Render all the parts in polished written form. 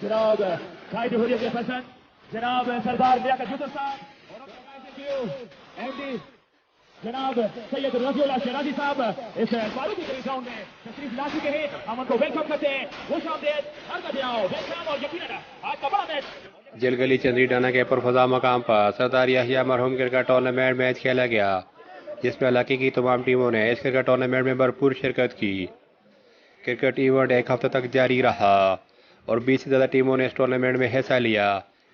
جناب قائد حریت پسند جناب سردار لیاقت یوسف صاحب اور ایم ڈی جناب سید رفیع اللہ شیرازی صاحب اس فاروقی گراؤنڈ میں تشریف لا چکے ہیں. ہم ان کو ویلکم کرتے ہیں. خوش آمدید. ہر کا جاؤ ویلکم اور یقیناً آج کا بڑا میچ جلگلی چندری ڈانا کے پرفضا مقام پر سردار یحییٰ مرحوم کرکٹ ٹورنامنٹ میچ کھیلا گیا جس میں علاقے کی تمام ٹیموں نے اس کرکٹ ٹورنامنٹ میں بھرپور شرکت کی. کرکٹ ایونٹ ایک ہفتہ تک جاری رہا اور 20 سے زیادہ ٹیموں نے اس ٹورنامنٹ میں حصہ لیا.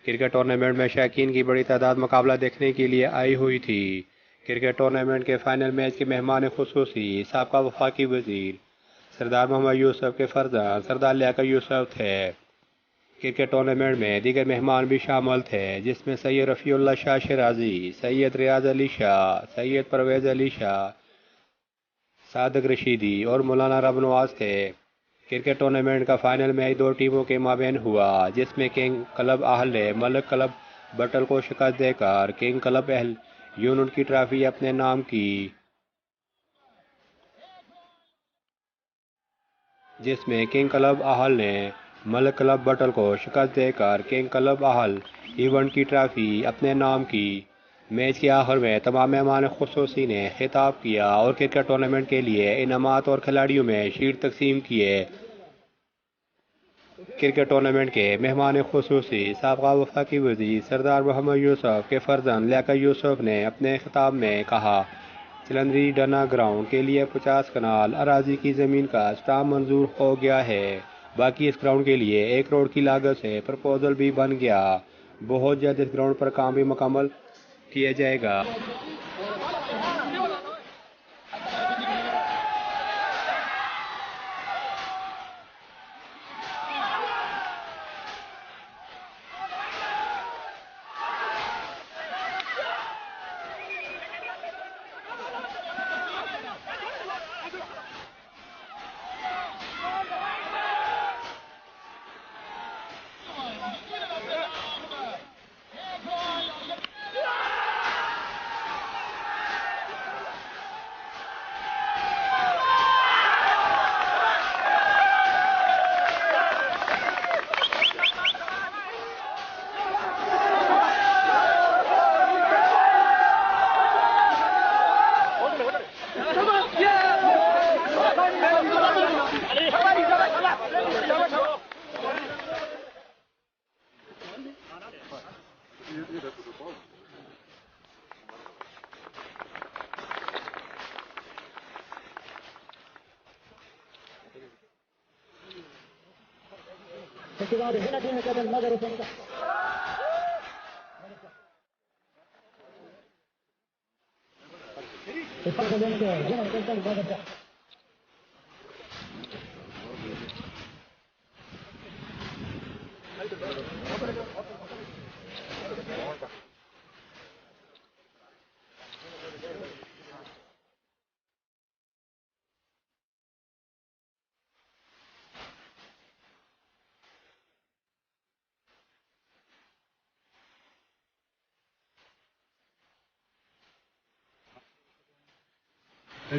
کرکٹ ٹورنامنٹ میں شائقین کی بڑی تعداد مقابلہ دیکھنے کے لیے آئی ہوئی تھی. کرکٹ ٹورنامنٹ کے فائنل میچ کے مہمان خصوصی سابقہ وفاقی وزیر سردار محمد یوسف کے فرزند سردار لیاقت یوسف تھے. کرکٹ ٹورنامنٹ میں دیگر مہمان بھی شامل تھے جس میں سید رفیع اللہ شاہ شیرازی، سید ریاض علی شاہ، سید پرویز علی شاہ، صادق رشیدی اور مولانا رب نواز تھے. کرکٹ ٹورنامنٹ کا فائنل میچ دو ٹیموں کے مابین ہوا جس میں کنگ کلب اہل نے ملک کلب بٹل کو شکست دے کر کنگ کلب اہل یونٹ کی ٹرافی اپنے نام کی، جس میں کنگ کلب اہل نے ملک کلب بٹل کو شکست دے کر کنگ کلب اہل ایونٹ کی ٹرافی اپنے نام کی. میچ کے آخر میں تمام مہمان خصوصی نے خطاب کیا اور کرکٹ ٹورنامنٹ کے لیے انعامات اور کھلاڑیوں میں شیٹ تقسیم کیے. کرکٹ ٹورنامنٹ کے مہمان خصوصی سابقہ وفاقی وزیر سردار محمد یوسف کے فرزند لیاقت یوسف نے اپنے خطاب میں کہا چلندری ڈانا گراؤنڈ کے لیے 50 کنال اراضی کی زمین کا اسٹامپ منظور ہو گیا ہے. باقی اس گراؤنڈ کے لیے 1 کروڑ کی لاگت سے پرپوزل بھی بن گیا. بہت جلد اس گراؤنڈ پر کام بھی مکمل کیا جائے گا.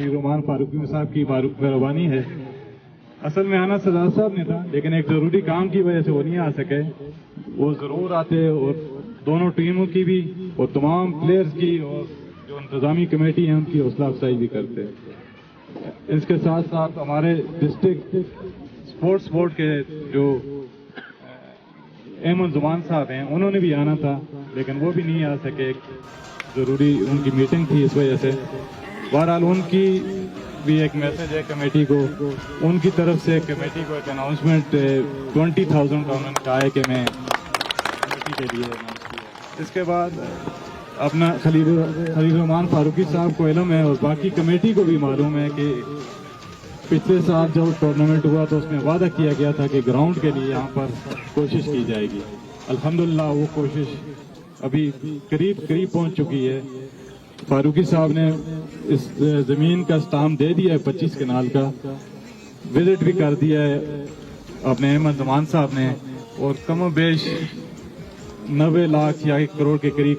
رومان فاروقی صاحب کی مہربانی ہے. اصل میں آنا سردار صاحب نے تھا لیکن ایک ضروری کام کی وجہ سے وہ نہیں آ سکے. وہ ضرور آتے اور دونوں ٹیموں کی بھی اور تمام پلیئرز کی اور جو انتظامی کمیٹی ہیں ان کی حوصلہ افزائی بھی کرتے. اس کے ساتھ ساتھ ہمارے ڈسٹرکٹ اسپورٹس بورڈ کے جو احمد زمان صاحب ہیں انہوں نے بھی آنا تھا لیکن وہ بھی نہیں آ سکے. ضروری ان کی میٹنگ تھی اس وجہ سے. بہرحال ان کی بھی ایک میسج ہے کمیٹی کو. ان کی طرف سے کمیٹی کو ایک اناؤنسمنٹ 20,000 کا انہوں نے کہا ہے کہ میں کمیٹی کے لیے اناؤنس کیا. اس کے بعد اپنا خلیل الرحمان فاروقی صاحب کو علم ہے اور باقی کمیٹی کو بھی معلوم ہے کہ پچھلے سال جب ٹورنامنٹ ہوا تو اس میں وعدہ کیا گیا تھا کہ گراؤنڈ کے لیے یہاں پر کوشش کی جائے گی. الحمدللہ وہ کوشش ابھی قریب پہنچ چکی ہے. فاروقی صاحب نے اس زمین کا اسٹامپ دے دیا ہے 25 کنال کا. وزٹ بھی کر دیا ہے اپنے احمد زمان صاحب نے اور کم و بیش 90 लाख या 1 करोड़ के करीब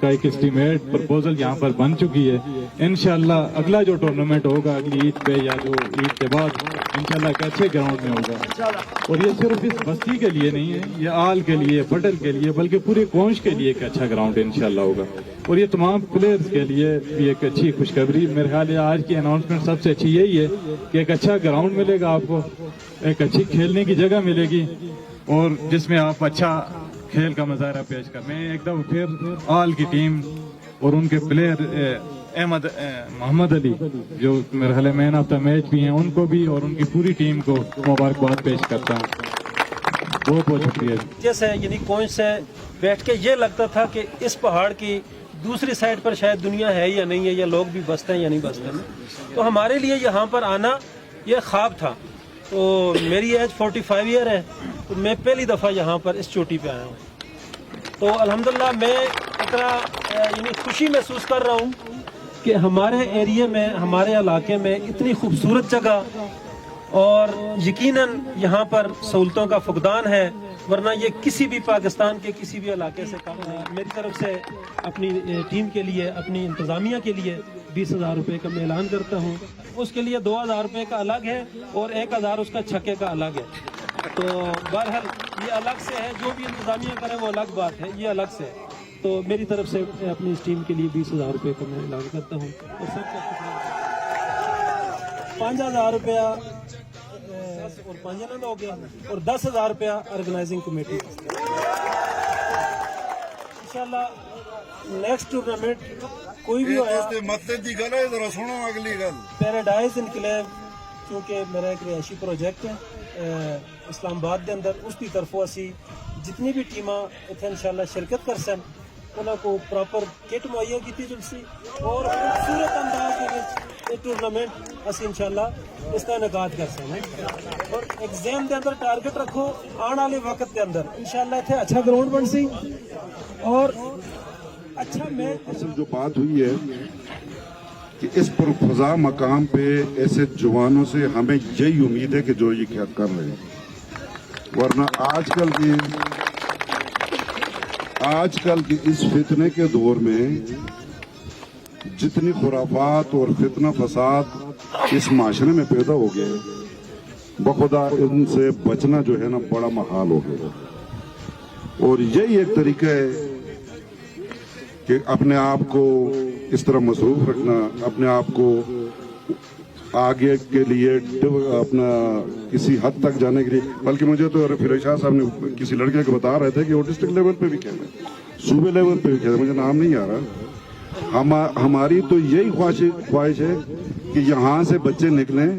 का एक एस्टीमेट प्रपोजल यहाँ पर बन चुकी है। इंशाल्लाह अगला जो टूर्नामेंट होगा अगली ईद पे या जो ईद के बाद इंशाल्लाह एक अच्छे ग्राउंड में होगा। और ये सिर्फ इस बस्ती के लिए नहीं है, ये आल के लिए, बटल के लिए, बल्कि पूरे कोंश के लिए एक अच्छा ग्राउंड इंशाल्लाह होगा। और ये तमाम प्लेयर्स के लिए भी एक अच्छी खुशखबरी, मेरे ख्याल है आज की अनाउंसमेंट सबसे अच्छी यही है कि एक अच्छा ग्राउंड मिलेगा आपको, एक अच्छी खेलने की जगह मिलेगी और जिसमें आप अच्छा खेल का मुजाहरा पेश कर। मैं एक दफा फिर आल की टीम और उनके प्लेयर मोहम्मद अली जो मेरे ख्याल मैन ऑफ द मैच भी हैं, उनको भी और उनकी पूरी टीम को मुबारकबाद पेश करता हूँ। बहुत बहुत शुक्रिया। जैसे यानी कोंच से बैठ के ये लगता था कि इस पहाड़ की दूसरी साइड पर शायद दुनिया है या नहीं है, या लोग भी बसते हैं या नहीं बसते हैं। तो हमारे लिए यहाँ पर आना ये ख्वाब था। तो मेरी एज 45 ईयर है, तो मैं पहली दफ़ा यहाँ पर इस चोटी पे आया हूँ। तो अल्हम्दुलिल्लाह मैं इतना यानी खुशी महसूस कर रहा हूँ कि हमारे एरिया में, हमारे इलाके में इतनी खूबसूरत जगह और यकीनन यहाँ पर सहूलतों का फुकदान है, वरना ये किसी भी पाकिस्तान के किसी भी इलाके से कम नहीं। मेरी तरफ से अपनी टीम के लिए, अपनी इंतज़ामिया के लिए 20,000 रुपये का मैं ऐलान करता हूँ। उसके लिए 2,000 रुपये का अलग है और 1,000 उसका छक्के का अलग है। तो बहरहाल ये अलग से है, जो भी इंतज़ामिया करे वो अलग बात है, ये अलग से है। तो मेरी तरफ से अपनी इस टीम के लिए 20,000 रुपये का मैं ऐलान करता हूँ। और सबका 5,000 रुपया और 5,000 हो गया और 10,000 रुपया ऑर्गेनाइजिंग कमेटी। इंशाल्लाह नेक्स्ट टूर्नामेंट कोई भी होया पैराडाइज इनकलेव, क्योंकि मेरा एक रिहायशी प्रोजेक्ट है इस्लामाबाद के अंदर, उसकी तरफों असी जितनी भी टीमां इत्थे इंशाल्लाह शिरकत कर सन उन्होंने को प्रॉपर किट मुहैया की जुलसी और खूबसूरत अंदाज के टूर्नामेंट असी इंशाल्लाह इसका इनकाद कर सकें। और एग्जाम के अंदर टारगेट रखो आने वाले वक्त के अंदर इंशाल्लाह इत्थे अच्छा ग्राउंड बन सी और अच्छा मैच। असल जो बात हुई है कि इस पुरफज़ा मकाम पे ऐसे जवानों से हमें यही उम्मीद है कि जो ये क्या कर रहे हैं, वरना आजकल की इस फितने के दौर में जितनी खुराफात और फितना फसाद इस माशरे में पैदा हो गए, बखुदा इनसे बचना जो है ना बड़ा महाल हो गया। और यही एक तरीका है कि अपने आप को इस तरह मसरूफ रखना, अपने आप को आगे के लिए अपना किसी हद तक जाने के लिए। बल्कि मुझे तो फिरोज शाह साहब ने किसी लड़के को बता रहे थे कि वो डिस्ट्रिक्ट लेवल पे भी खेले, सूबे लेवल पे भी खेले, मुझे नाम नहीं आ रहा। हमारी तो यही ख्वाहिश है कि यहाँ से बच्चे निकलें,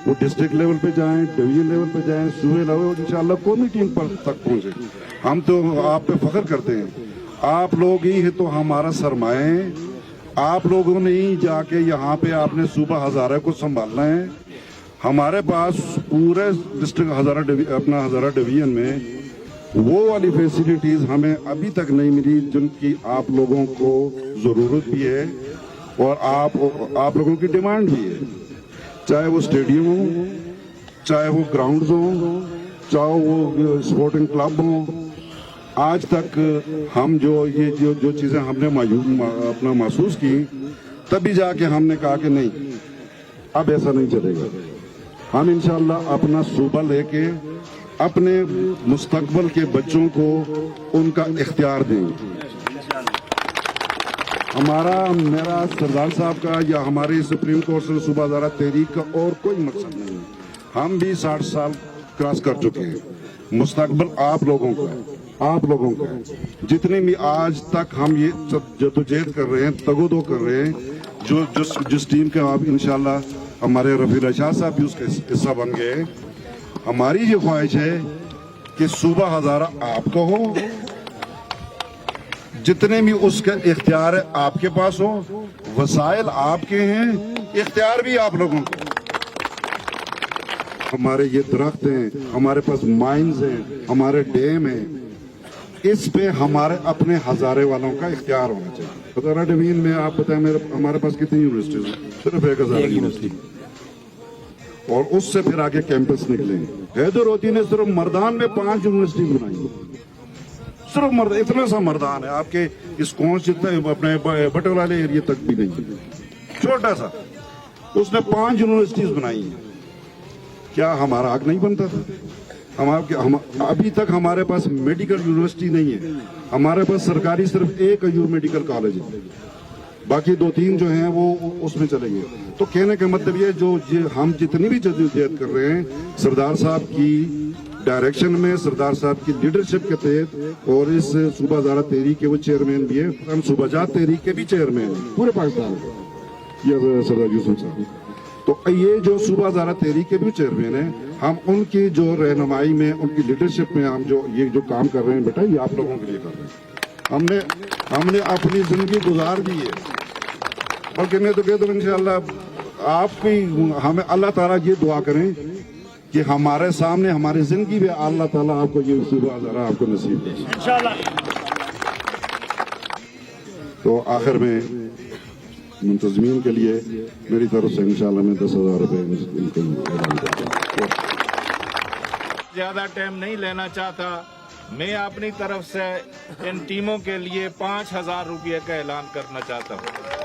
वो डिस्ट्रिक्ट लेवल पे जाएं, डिवीजन लेवल पे जाएं, सूबे लेवल, इंशाल्लाह कौमी टीम पर तक पहुंचे। हम तो आप पे फख्र करते हैं, आप लोग ही है तो हमारा सरमाया है। आप लोगों ने ही जाके यहाँ पे आपने सूबा हज़ारा को संभालना है। हमारे पास पूरे डिस्ट्रिक्ट हज़ारा डिवीजन में वो वाली फैसिलिटीज हमें अभी तक नहीं मिली जिनकी आप लोगों को जरूरत भी है और आप लोगों की डिमांड भी है। चाहे वो स्टेडियम हो, चाहे वो ग्राउंड्स हो, चाहे वो स्पोर्टिंग क्लब हो, आज तक हम जो चीजें हमने अपना महसूस की, तभी जाके हमने कहा कि नहीं अब ऐसा नहीं चलेगा। हम इंशाल्लाह अपना सूबा लेके अपने मुस्तकबल के बच्चों को उनका इख्तियार देंगे। मेरा सरदार साहब का या हमारे सुप्रीम कोर्ट से सूबा हज़ारा तहरीक का और कोई मकसद नहीं है। हम भी 60 साल क्रॉस कर चुके हैं। मुस्तकबल आप लोगों का है, आप लोगों का है। जितने भी आज तक हम ये जद्दोजहद कर रहे हैं, तगोदो कर रहे हैं, जिस टीम के आप इंशाल्लाह हमारे रफीक शाह साहब भी उसका हिस्सा बन गए। हमारी ये ख्वाहिश है कि सूबा हज़ारा आपका हो, जितने भी उसका इख्तियार है आपके पास हो, वसाइल आपके हैं, इख्तियार भी आप लोगों को। हमारे ये दरख्त हैं, हमारे पास माइंस हैं, हमारे डैम हैं, इस पे हमारे अपने हजारे वालों का इख्तियार होना चाहिए। हज़ारा डिवीजन में आप बताएं हमारे पास कितनी यूनिवर्सिटीज हैं? सिर्फ 1,000 यूनिवर्सिटी, और उससे फिर आगे कैंपस निकले। हैदर होती ने सिर्फ मर्दान में 5 यूनिवर्सिटी बनाई, सिर्फ मर्द, इतना सा मैदान है आपके इस कौन जितना अपने बटोलाले एरिया तक भी नहीं है, छोटा सा। उसने 5 यूनिवर्सिटीज बनाई हैं। क्या हमारा हक नहीं बनता था? हम अभी तक हमारे पास मेडिकल यूनिवर्सिटी नहीं है, हमारे पास सरकारी सिर्फ एक मेडिकल कॉलेज है, बाकी 2-3 जो हैं वो उसमें चले गए। तो कहने का मतलब ये जो हम जितनी भी जद्दोजहद कर रहे हैं सरदार साहब की डायरेक्शन में, सरदार साहब की लीडरशिप के तहत, और इस सूबा ज़ारा तहरीक के वो चेयरमैन भी है, हम सूबाजात तहरीक के भी चेयरमैन हैं पूरे पाकिस्तान में, ये सरदार यूसुफ साहब। तो ये जो सूबा ज़ारा तहरीक के भी चेयरमैन हैं, हम उनकी जो रहनुमाई में, उनकी लीडरशिप में हम ये जो काम कर रहे हैं बेटा, ये आप लोगों के लिए कर रहे हैं। हमने अपनी जिंदगी गुजार दी है, बल्कि मैं तो कहता हूँ इंशाअल्लाह आप भी हमें अल्लाह ताला ये दुआ करें कि हमारे सामने हमारी जिंदगी में अल्लाह ताला आपको ये सूबा ज़ारा आपको नसीब करे इंशाअल्लाह। तो आखिर में मुंतज़मीन के लिए मेरी तरफ से इंशाअल्लाह मैं 10,000 रुपये इनको ऐलान करता हूँ। ज्यादा टाइम नहीं लेना चाहता, मैं अपनी तरफ से इन टीमों के लिए 5,000 रुपये का ऐलान करना चाहता हूँ।